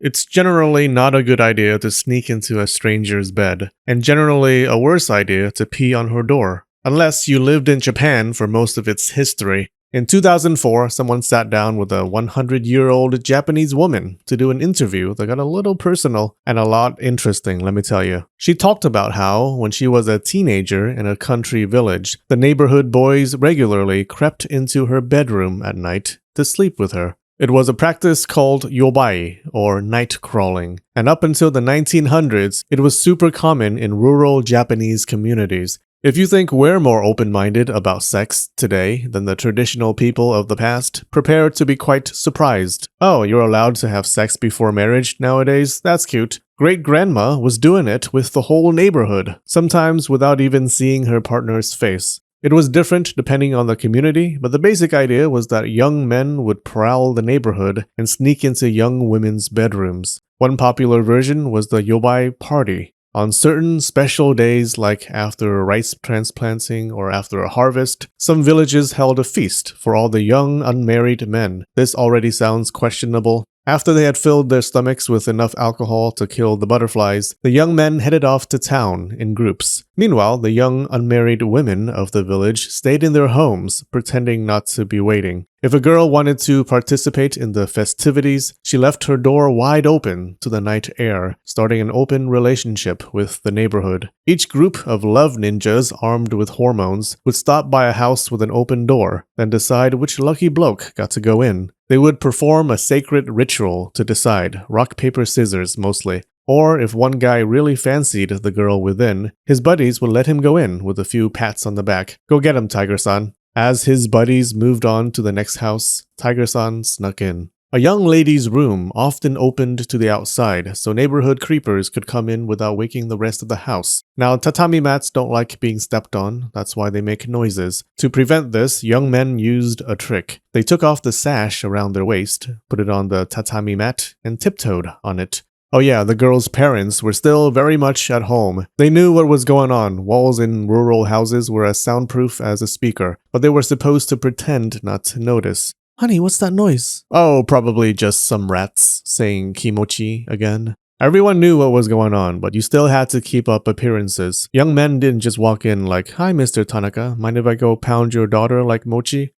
It's generally not a good idea to sneak into a stranger's bed, and generally a worse idea to pee on her door. Unless you lived in Japan for most of its history. In 2004, someone sat down with a 100-year-old Japanese woman to do an interview that got a little personal and a lot interesting, let me tell you. She talked about how, when she was a teenager in a country village, the neighborhood boys regularly crept into her bedroom at night to sleep with her. It was a practice called Yobai, or night crawling, and up until the 1900s, it was super common in rural Japanese communities. If you think we're more open-minded about sex today than the traditional people of the past, prepare to be quite surprised. Oh, you're allowed to have sex before marriage nowadays? That's cute. Great-grandma was doing it with the whole neighborhood, sometimes without even seeing her partner's face. It was different depending on the community, but the basic idea was that young men would prowl the neighborhood and sneak into young women's bedrooms. One popular version was the Yobai party. On certain special days like after rice transplanting or after a harvest, some villages held a feast for all the young unmarried men. This already sounds questionable. After they had filled their stomachs with enough alcohol to kill the butterflies, the young men headed off to town in groups. Meanwhile, the young unmarried women of the village stayed in their homes, pretending not to be waiting. If a girl wanted to participate in the festivities, she left her door wide open to the night air, starting an open relationship with the neighborhood. Each group of love ninjas armed with hormones would stop by a house with an open door, then decide which lucky bloke got to go in. They would perform a sacred ritual to decide, rock, paper, scissors mostly. Or if one guy really fancied the girl within, his buddies would let him go in with a few pats on the back. Go get him, Tiger-san. As his buddies moved on to the next house, Tiger-san snuck in. A young lady's room often opened to the outside, so neighborhood creepers could come in without waking the rest of the house. Now, tatami mats don't like being stepped on, that's why they make noises. To prevent this, young men used a trick. They took off the sash around their waist, put it on the tatami mat, and tiptoed on it. Oh yeah, the girl's parents were still very much at home. They knew what was going on. Walls in rural houses were as soundproof as a speaker, but they were supposed to pretend not to notice. Honey, what's that noise? Oh, probably just some rats saying kimochi again. Everyone knew what was going on, but you still had to keep up appearances. Young men didn't just walk in like, "Hi, Mr. Tanaka, mind if I go pound your daughter like mochi?"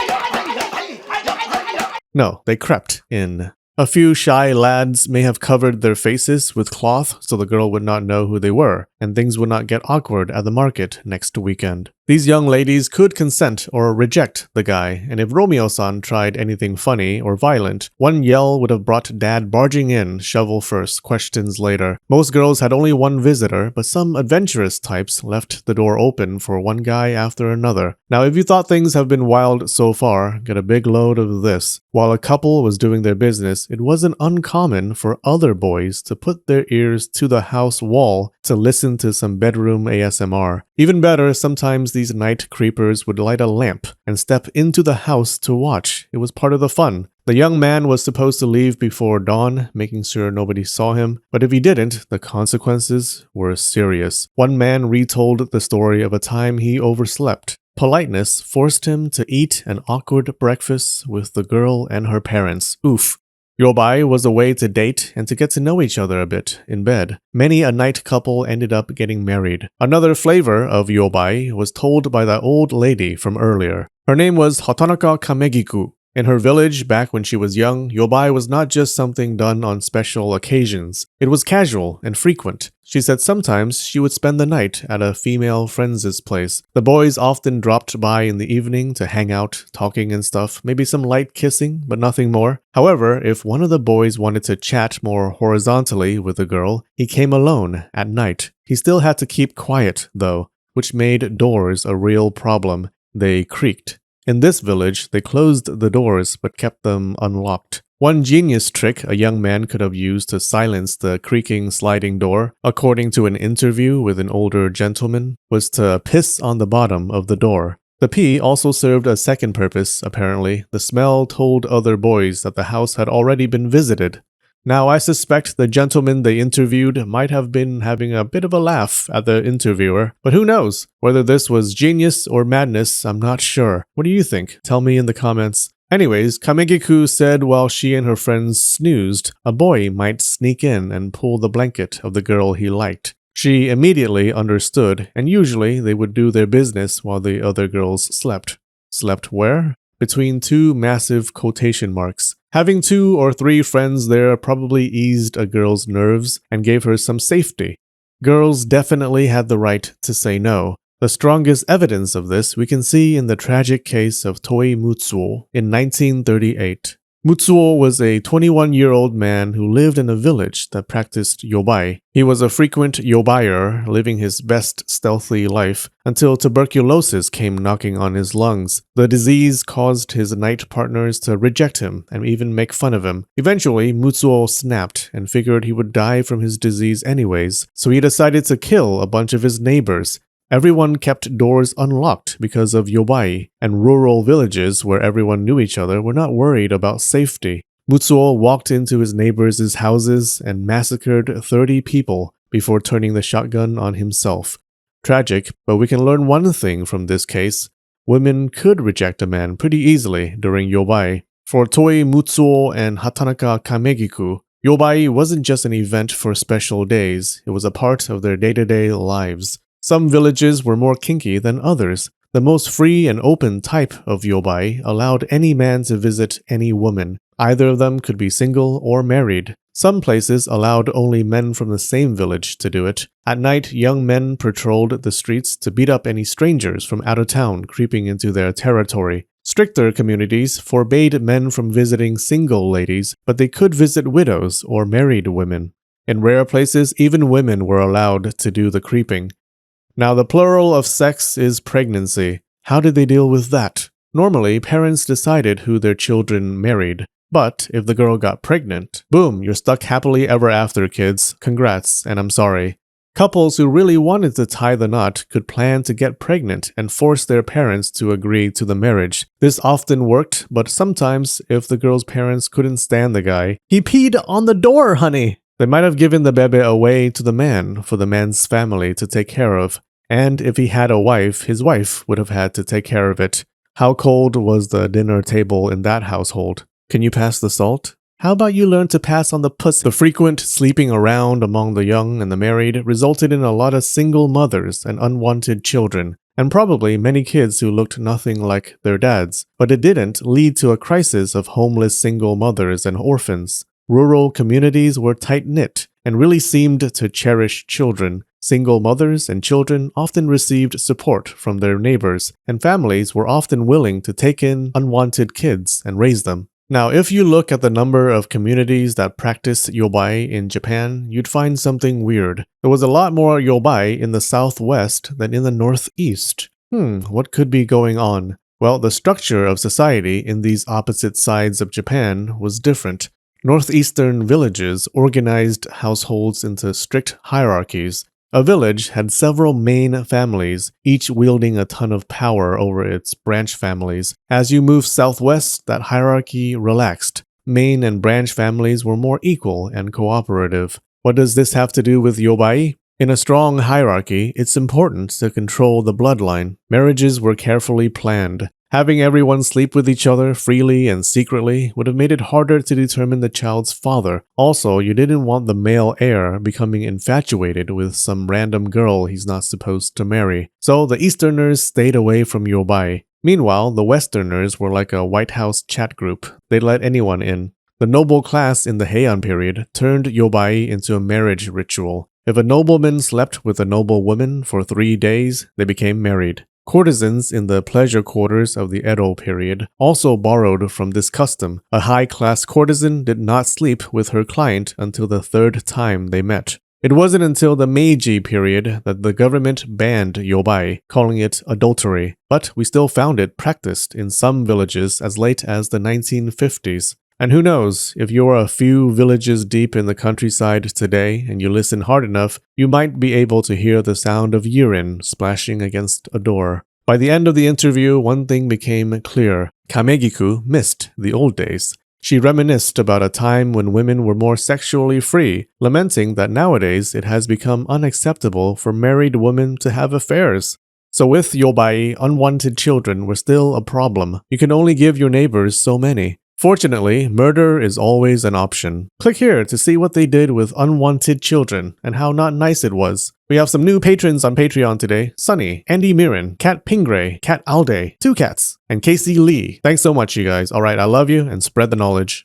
No, they crept in. A few shy lads may have covered their faces with cloth so the girl would not know who they were, and things would not get awkward at the market next weekend. These young ladies could consent or reject the guy, and if Romeo-san tried anything funny or violent, one yell would have brought dad barging in, shovel first, questions later. Most girls had only one visitor, but some adventurous types left the door open for one guy after another. Now, if you thought things have been wild so far, get a big load of this. While a couple was doing their business, it wasn't uncommon for other boys to put their ears to the house wall to listen to some bedroom ASMR. Even better, sometimes these night creepers would light a lamp and step into the house to watch. It was part of the fun. The young man was supposed to leave before dawn, making sure nobody saw him, but if he didn't, the consequences were serious. One man retold the story of a time he overslept. Politeness forced him to eat an awkward breakfast with the girl and her parents. Oof. Yobai was a way to date and to get to know each other a bit in bed. Many a night couple ended up getting married. Another flavor of Yobai was told by that old lady from earlier. Her name was Hatanaka Kamegiku. In her village, back when she was young, Yobai was not just something done on special occasions. It was casual and frequent. She said sometimes she would spend the night at a female friend's place. The boys often dropped by in the evening to hang out, talking and stuff, maybe some light kissing, but nothing more. However, if one of the boys wanted to chat more horizontally with the girl, he came alone at night. He still had to keep quiet, though, which made doors a real problem. They creaked. In this village, they closed the doors but kept them unlocked. One genius trick a young man could have used to silence the creaking sliding door, according to an interview with an older gentleman, was to piss on the bottom of the door. The pee also served a second purpose, apparently. The smell told other boys that the house had already been visited. Now, I suspect the gentleman they interviewed might have been having a bit of a laugh at the interviewer, but who knows? Whether this was genius or madness, I'm not sure. What do you think? Tell me in the comments. Anyways, Kamegiku said while she and her friends snoozed, a boy might sneak in and pull the blanket of the girl he liked. She immediately understood, and usually they would do their business while the other girls slept. Slept where? Between two massive quotation marks. Having 2 or 3 friends there probably eased a girl's nerves and gave her some safety. Girls definitely had the right to say no. The strongest evidence of this we can see in the tragic case of Toi Mutsuo in 1938. Mutsuo was a 21-year-old man who lived in a village that practiced yobai. He was a frequent yobaier, living his best stealthy life until tuberculosis came knocking on his lungs. The disease caused his night partners to reject him and even make fun of him. Eventually, Mutsuo snapped and figured he would die from his disease anyways, so he decided to kill a bunch of his neighbors. Everyone kept doors unlocked because of yobai, and rural villages where everyone knew each other were not worried about safety. Mutsuo walked into his neighbors' houses and massacred 30 people before turning the shotgun on himself. Tragic, but we can learn one thing from this case. Women could reject a man pretty easily during yobai. For Toi Mutsuo and Hatanaka Kamegiku, yobai wasn't just an event for special days, it was a part of their day-to-day lives. Some villages were more kinky than others. The most free and open type of yobai allowed any man to visit any woman. Either of them could be single or married. Some places allowed only men from the same village to do it. At night, young men patrolled the streets to beat up any strangers from out of town creeping into their territory. Stricter communities forbade men from visiting single ladies, but they could visit widows or married women. In rare places, even women were allowed to do the creeping. Now, the plural of sex is pregnancy. How did they deal with that? Normally, parents decided who their children married. But if the girl got pregnant, boom, you're stuck happily ever after, kids. Congrats, and I'm sorry. Couples who really wanted to tie the knot could plan to get pregnant and force their parents to agree to the marriage. This often worked, but sometimes, if the girl's parents couldn't stand the guy, he peed on the door, honey! They might have given the bebe away to the man for the man's family to take care of, and if he had a wife, his wife would have had to take care of it. How cold was the dinner table in that household? Can you pass the salt? How about you learn to pass on the pussy? The frequent sleeping around among the young and the married resulted in a lot of single mothers and unwanted children, and probably many kids who looked nothing like their dads. But it didn't lead to a crisis of homeless single mothers and orphans. Rural communities were tight-knit and really seemed to cherish children. Single mothers and children often received support from their neighbors, and families were often willing to take in unwanted kids and raise them. Now, if you look at the number of communities that practice yobai in Japan, you'd find something weird. There was a lot more yobai in the southwest than in the northeast. What could be going on? Well, the structure of society in these opposite sides of Japan was different. Northeastern villages organized households into strict hierarchies. A village had several main families, each wielding a ton of power over its branch families. As you moved southwest, that hierarchy relaxed. Main and branch families were more equal and cooperative. What does this have to do with yobai? In a strong hierarchy, it's important to control the bloodline. Marriages were carefully planned. Having everyone sleep with each other freely and secretly would have made it harder to determine the child's father. Also, you didn't want the male heir becoming infatuated with some random girl he's not supposed to marry. So the Easterners stayed away from yobai. Meanwhile, the Westerners were like a White House chat group. They let anyone in. The noble class in the Heian period turned yobai into a marriage ritual. If a nobleman slept with a noble woman for 3 days, they became married. Courtesans in the pleasure quarters of the Edo period also borrowed from this custom. A high-class courtesan did not sleep with her client until the 3rd time they met. It wasn't until the Meiji period that the government banned yobai, calling it adultery, but we still found it practiced in some villages as late as the 1950s. And who knows, if you're a few villages deep in the countryside today and you listen hard enough, you might be able to hear the sound of urine splashing against a door. By the end of the interview, one thing became clear. Kamegiku missed the old days. She reminisced about a time when women were more sexually free, lamenting that nowadays it has become unacceptable for married women to have affairs. So with Yobai, unwanted children were still a problem. You can only give your neighbors so many. Fortunately, murder is always an option. Click here to see what they did with unwanted children and how not nice it was. We have some new patrons on Patreon today: Sunny, Andy Mirren, Cat Pingray, Cat Alde, 2 Cats, and Casey Lee. Thanks so much, you guys. Alright, I love you and spread the knowledge.